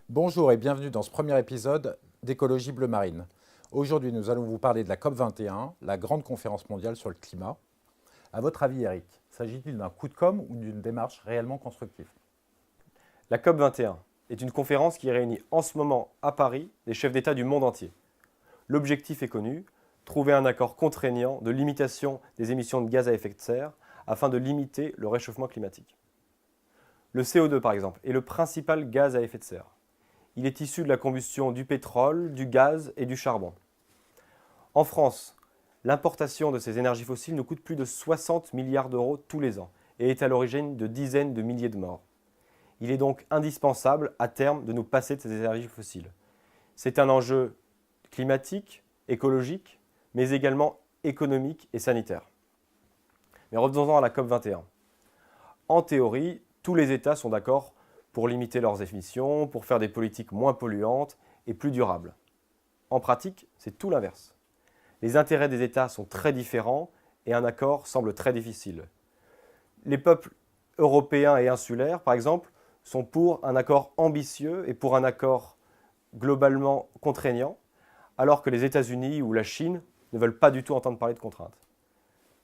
Bonjour et bienvenue dans ce premier épisode d'Écologie Bleu Marine. Aujourd'hui, nous allons vous parler de la COP21, la grande conférence mondiale sur le climat. À votre avis, Eric, s'agit-il d'un coup de com' ou d'une démarche réellement constructive? La COP21 est une conférence qui réunit en ce moment à Paris les chefs d'État du monde entier. L'objectif est connu, trouver un accord contraignant de limitation des émissions de gaz à effet de serre afin de limiter le réchauffement climatique. Le CO2 par exemple est le principal gaz à effet de serre. Il est issu de la combustion du pétrole, du gaz et du charbon. En France, l'importation de ces énergies fossiles nous coûte plus de 60 milliards d'euros tous les ans et est à l'origine de dizaines de milliers de morts. Il est donc indispensable à terme de nous passer de ces énergies fossiles. C'est un enjeu climatique, écologique, mais également économique et sanitaire. Mais revenons-en à la COP21. En théorie, tous les États sont d'accord pour limiter leurs émissions, pour faire des politiques moins polluantes et plus durables. En pratique, c'est tout l'inverse. Les intérêts des États sont très différents et un accord semble très difficile. Les peuples européens et insulaires, par exemple, sont pour un accord ambitieux et pour un accord globalement contraignant, alors que les États-Unis ou la Chine ne veulent pas du tout entendre parler de contraintes.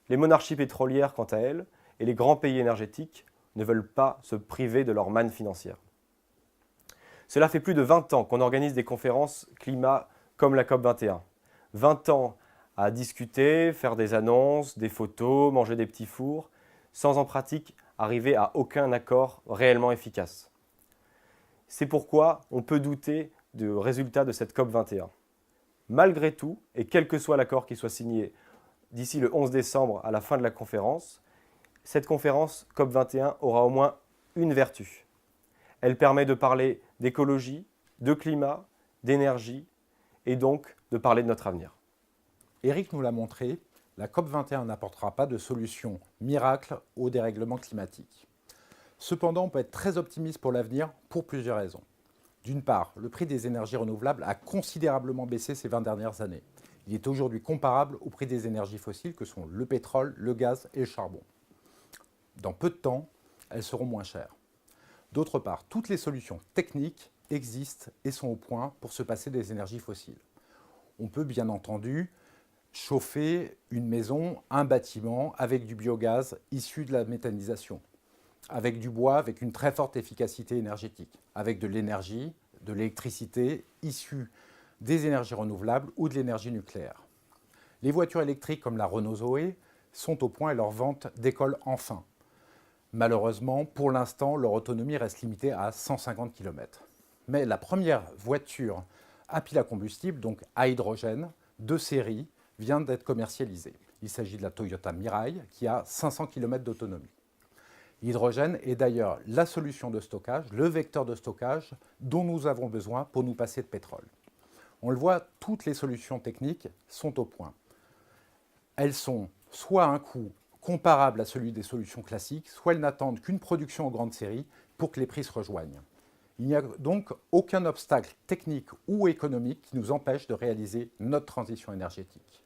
Les monarchies pétrolières, quant à elles, et les grands pays énergétiques ne veulent pas se priver de leur manne financière. Cela fait plus de 20 ans qu'on organise des conférences climat comme la COP21. 20 ans à discuter, faire des annonces, des photos, manger des petits fours, sans en pratique arriver à aucun accord réellement efficace. C'est pourquoi on peut douter du résultat de cette COP21. Malgré tout, et quel que soit l'accord qui soit signé d'ici le 11 décembre à la fin de la conférence, cette conférence COP21 aura au moins une vertu. Elle permet de parler d'écologie, de climat, d'énergie et donc de parler de notre avenir. Eric nous l'a montré, la COP21 n'apportera pas de solution miracle au dérèglement climatique. Cependant, on peut être très optimiste pour l'avenir pour plusieurs raisons. D'une part, le prix des énergies renouvelables a considérablement baissé ces 20 dernières années. Il est aujourd'hui comparable au prix des énergies fossiles que sont le pétrole, le gaz et le charbon. Dans peu de temps, elles seront moins chères. D'autre part, toutes les solutions techniques existent et sont au point pour se passer des énergies fossiles. On peut bien entendu chauffer une maison, un bâtiment avec du biogaz issu de la méthanisation, avec du bois avec une très forte efficacité énergétique, avec de l'énergie, de l'électricité issue des énergies renouvelables ou de l'énergie nucléaire. Les voitures électriques comme la Renault Zoé sont au point et leur vente décolle enfin. Malheureusement, pour l'instant, leur autonomie reste limitée à 150 km. Mais la première voiture à pile à combustible, donc à hydrogène, de série, vient d'être commercialisée. Il s'agit de la Toyota Mirai qui a 500 km d'autonomie. L'hydrogène est d'ailleurs la solution de stockage, le vecteur de stockage dont nous avons besoin pour nous passer de pétrole. On le voit, toutes les solutions techniques sont au point. Elles sont soit à un coût comparable à celui des solutions classiques, soit elles n'attendent qu'une production en grande série pour que les prix se rejoignent. Il n'y a donc aucun obstacle technique ou économique qui nous empêche de réaliser notre transition énergétique.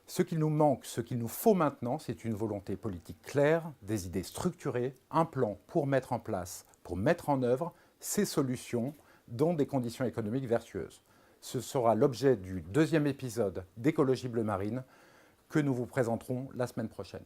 Ce qu'il nous manque, ce qu'il nous faut maintenant, c'est une volonté politique claire, des idées structurées, un plan pour mettre en place, pour mettre en œuvre ces solutions dans des conditions économiques vertueuses. Ce sera l'objet du deuxième épisode d'Écologie Bleu Marine que nous vous présenterons la semaine prochaine.